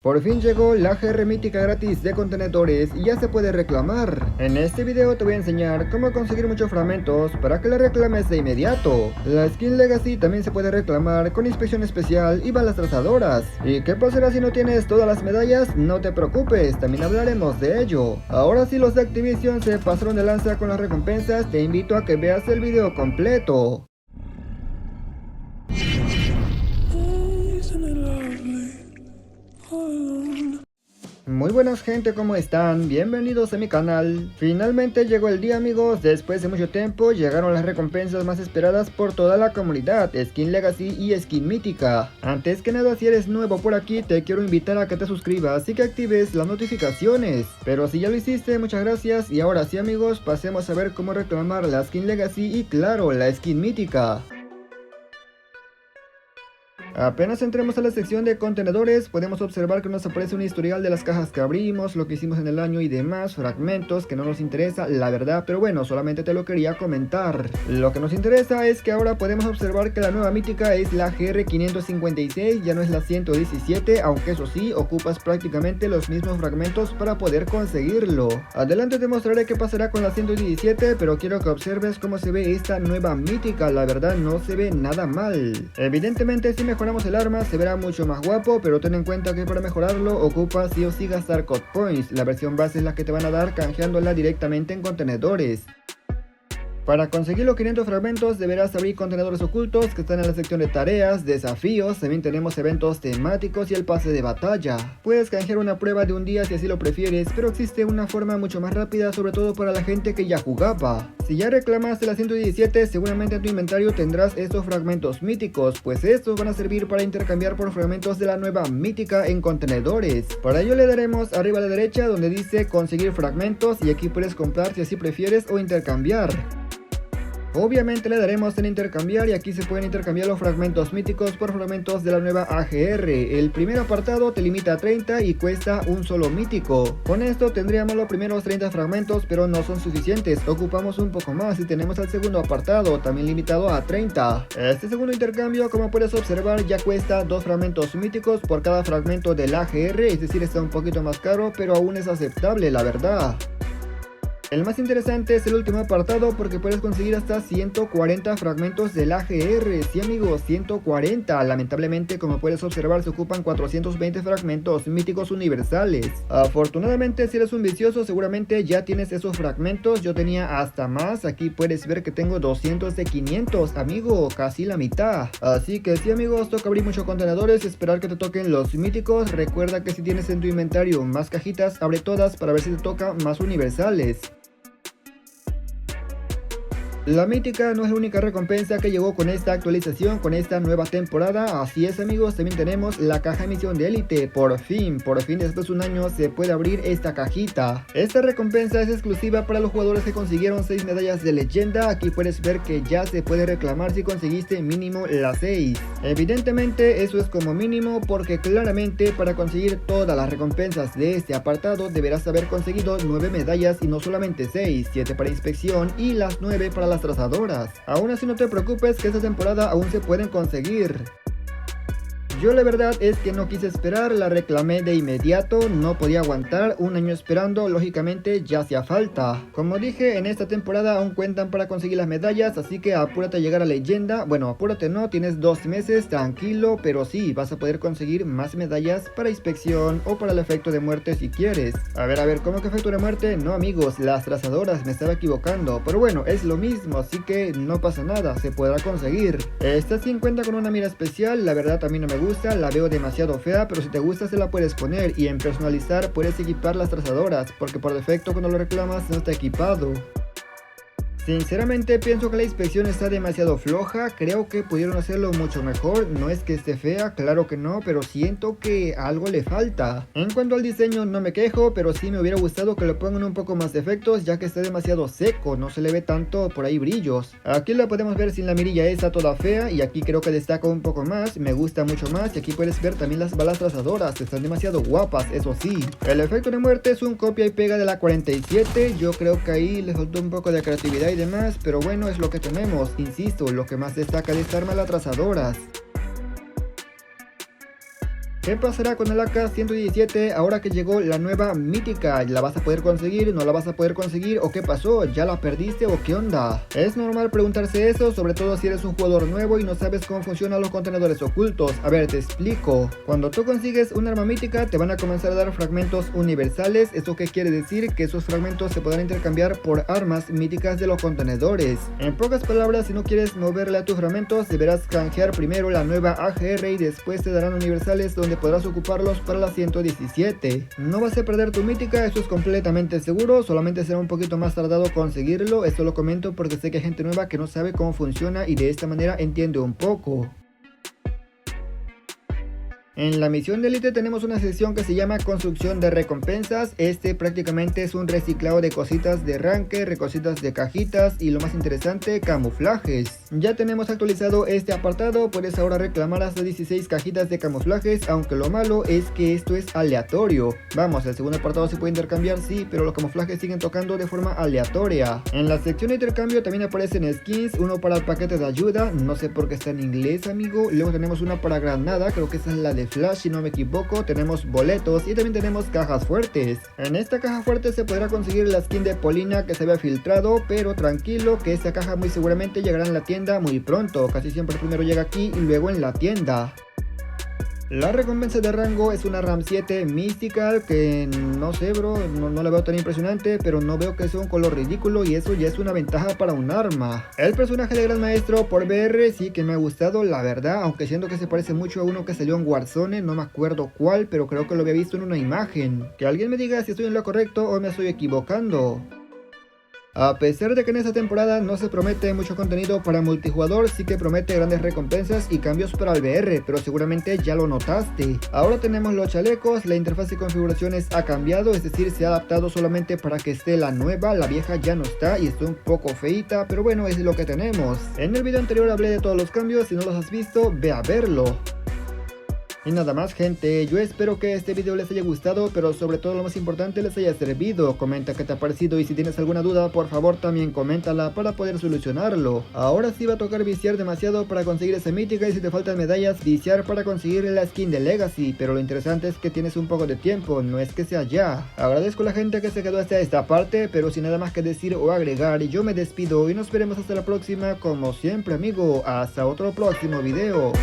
Por fin llegó la GR mítica gratis de contenedores y ya se puede reclamar. En este video te voy a enseñar cómo conseguir muchos fragmentos para que la reclames de inmediato. La skin Legacy también se puede reclamar con inspección especial y balas trazadoras. ¿Y qué pasará si no tienes todas las medallas? No te preocupes, también hablaremos de ello. Ahora sí, los de Activision se pasaron de lanza con las recompensas, te invito a que veas el video completo. Muy buenas gente, ¿cómo están? Bienvenidos a mi canal. Finalmente llegó el día, amigos. Después de mucho tiempo llegaron las recompensas más esperadas por toda la comunidad, Skin Legacy y Skin Mítica. Antes que nada, si eres nuevo por aquí, te quiero invitar a que te suscribas y que actives las notificaciones. Pero si ya lo hiciste, muchas gracias. Y ahora sí, amigos, pasemos a ver cómo reclamar la Skin Legacy y claro, la Skin Mítica. Apenas entremos a la sección de contenedores, podemos observar que nos aparece un historial de las cajas que abrimos, lo que hicimos en el año y demás, fragmentos que no nos interesa, la verdad, pero bueno, solamente te lo quería comentar. Lo que nos interesa es que ahora podemos observar que la nueva mítica es la GR556, ya no es la 117, aunque eso sí, ocupas prácticamente los mismos fragmentos para poder conseguirlo. Adelante te mostraré qué pasará con la 117, pero quiero que observes cómo se ve esta nueva mítica, la verdad no se ve nada mal. Evidentemente si mejoramos el arma se verá mucho más guapo, pero ten en cuenta que para mejorarlo ocupas sí o sí gastar code points. La versión base es la que te van a dar canjeándola directamente en contenedores. Para conseguir los 500 fragmentos deberás abrir contenedores ocultos que están en la sección de tareas, desafíos, también tenemos eventos temáticos y el pase de batalla. Puedes canjear una prueba de un día si así lo prefieres, pero existe una forma mucho más rápida, sobre todo para la gente que ya jugaba. Si ya reclamaste la 117, seguramente en tu inventario tendrás estos fragmentos míticos, pues estos van a servir para intercambiar por fragmentos de la nueva mítica en contenedores. Para ello le daremos arriba a la derecha donde dice conseguir fragmentos y aquí puedes comprar si así prefieres o intercambiar. Obviamente le daremos en intercambiar y aquí se pueden intercambiar los fragmentos míticos por fragmentos de la nueva AGR. El primer apartado te limita a 30 y cuesta un solo mítico. Con esto tendríamos los primeros 30 fragmentos, pero no son suficientes, ocupamos un poco más y tenemos el segundo apartado también limitado a 30. Este segundo intercambio, como puedes observar, ya cuesta 2 fragmentos míticos por cada fragmento del AGR, es decir, está un poquito más caro, pero aún es aceptable, la verdad. El más interesante es el último apartado porque puedes conseguir hasta 140 fragmentos del AGR. Sí amigos, 140. Lamentablemente, como puedes observar, se ocupan 420 fragmentos míticos universales. Afortunadamente, si eres un vicioso, seguramente ya tienes esos fragmentos. Yo tenía hasta más. Aquí puedes ver que tengo 200 de 500, amigo, casi la mitad. Así que sí amigos, toca abrir muchos contenedores y esperar que te toquen los míticos. Recuerda que si tienes en tu inventario más cajitas, abre todas para ver si te toca más universales. La mítica no es la única recompensa que llegó con esta actualización, con esta nueva temporada. Así es amigos, también tenemos la caja misión de élite. Por fin después de un año se puede abrir esta cajita. Esta recompensa es exclusiva para los jugadores que consiguieron 6 medallas de leyenda. Aquí puedes ver que ya se puede reclamar si conseguiste mínimo las 6. Evidentemente eso es como mínimo porque claramente para conseguir todas las recompensas de este apartado deberás haber conseguido 9 medallas y no solamente 6, 7 para inspección y las 9 para las trazadoras. Aún así no te preocupes que esta temporada aún se pueden conseguir. Yo la verdad es que no quise esperar, la reclamé de inmediato, no podía aguantar, un año esperando, lógicamente ya hacía falta. Como dije, en esta temporada aún cuentan para conseguir las medallas, así que apúrate a llegar a leyenda. Bueno, apúrate no, tienes 2 meses, tranquilo, pero sí, vas a poder conseguir más medallas para inspección o para el efecto de muerte si quieres. A ver, ¿cómo que efecto de muerte? No amigos, las trazadoras, me estaba equivocando, pero bueno, es lo mismo, así que no pasa nada, se podrá conseguir. Esta sí cuenta con una mira especial, la verdad a mí no me gusta. La veo demasiado fea, pero si te gusta se la puedes poner y en personalizar puedes equipar las trazadoras porque por defecto cuando lo reclamas no está equipado. Sinceramente pienso que la inspección está demasiado floja, creo que pudieron hacerlo mucho mejor, no es que esté fea, claro que no, pero siento que algo le falta. En cuanto al diseño no me quejo, pero sí me hubiera gustado que le pongan un poco más de efectos ya que está demasiado seco, no se le ve tanto por ahí brillos. Aquí la podemos ver sin la mirilla esa toda fea y aquí creo que destaca un poco más, me gusta mucho más y aquí puedes ver también las balas trazadoras, están demasiado guapas, eso sí. El efecto de muerte es un copia y pega de la 47, yo creo que ahí le faltó un poco de creatividad y demás, pero bueno, es lo que tenemos, insisto, lo que más destaca de esta arma es las trazadoras. ¿Qué pasará con el AK-117 ahora que llegó la nueva mítica? ¿La vas a poder conseguir? ¿No la vas a poder conseguir? ¿O qué pasó? ¿Ya la perdiste o qué onda? Es normal preguntarse eso, sobre todo si eres un jugador nuevo y no sabes cómo funcionan los contenedores ocultos. A ver, te explico. Cuando tú consigues un arma mítica te van a comenzar a dar fragmentos universales. ¿Eso qué quiere decir? Que esos fragmentos se podrán intercambiar por armas míticas de los contenedores. En pocas palabras, si no quieres moverle a tus fragmentos, deberás canjear primero la nueva AGR y después te darán universales donde podrás ocuparlos para la 117. No vas a perder tu mítica, eso es completamente seguro, solamente será un poquito más tardado conseguirlo. Esto lo comento porque sé que hay gente nueva que no sabe cómo funciona y de esta manera entiende un poco. En la misión de élite tenemos una sección que se llama construcción de recompensas. Este prácticamente es un reciclado de cositas de ranque, cositas de cajitas y lo más interesante, camuflajes. Ya tenemos actualizado este apartado, puedes ahora reclamar hasta 16 cajitas de camuflajes, aunque lo malo es que esto es aleatorio. Vamos, el segundo apartado se puede intercambiar, sí, pero los camuflajes siguen tocando de forma aleatoria. En la sección de intercambio también aparecen skins, uno para el paquete de ayuda, no sé por qué está en inglés, amigo. Luego tenemos una para granada, creo que esa es la de Flash si no me equivoco, tenemos boletos y también tenemos cajas fuertes. En esta caja fuerte se podrá conseguir la skin de Polina que se había filtrado, pero tranquilo que esta caja muy seguramente llegará en la tienda muy pronto, casi siempre primero llega aquí y luego en la tienda. La recompensa de rango es una RAM 7 Mystical que no sé bro, no la veo tan impresionante, pero no veo que sea un color ridículo y eso ya es una ventaja para un arma. El personaje de Gran Maestro por VR sí que me ha gustado la verdad, aunque siento que se parece mucho a uno que salió en Warzone, no me acuerdo cuál, pero creo que lo había visto en una imagen. Que alguien me diga si estoy en lo correcto o me estoy equivocando. A pesar de que en esta temporada no se promete mucho contenido para multijugador, sí que promete grandes recompensas y cambios para el VR, pero seguramente ya lo notaste. Ahora tenemos los chalecos, la interfaz de configuraciones ha cambiado, es decir, se ha adaptado solamente para que esté la nueva, la vieja ya no está y está un poco feita, pero bueno, es lo que tenemos. En el video anterior hablé de todos los cambios, si no los has visto, ve a verlo. Y nada más gente, yo espero que este video les haya gustado, pero sobre todo lo más importante les haya servido. Comenta qué te ha parecido y si tienes alguna duda por favor también coméntala para poder solucionarlo. Ahora sí va a tocar viciar demasiado para conseguir esa mítica y si te faltan medallas, viciar para conseguir la skin de Legacy, pero lo interesante es que tienes un poco de tiempo, no es que sea ya. Agradezco a la gente que se quedó hasta esta parte, pero sin nada más que decir o agregar, yo me despido y nos veremos hasta la próxima como siempre amigo, hasta otro próximo video.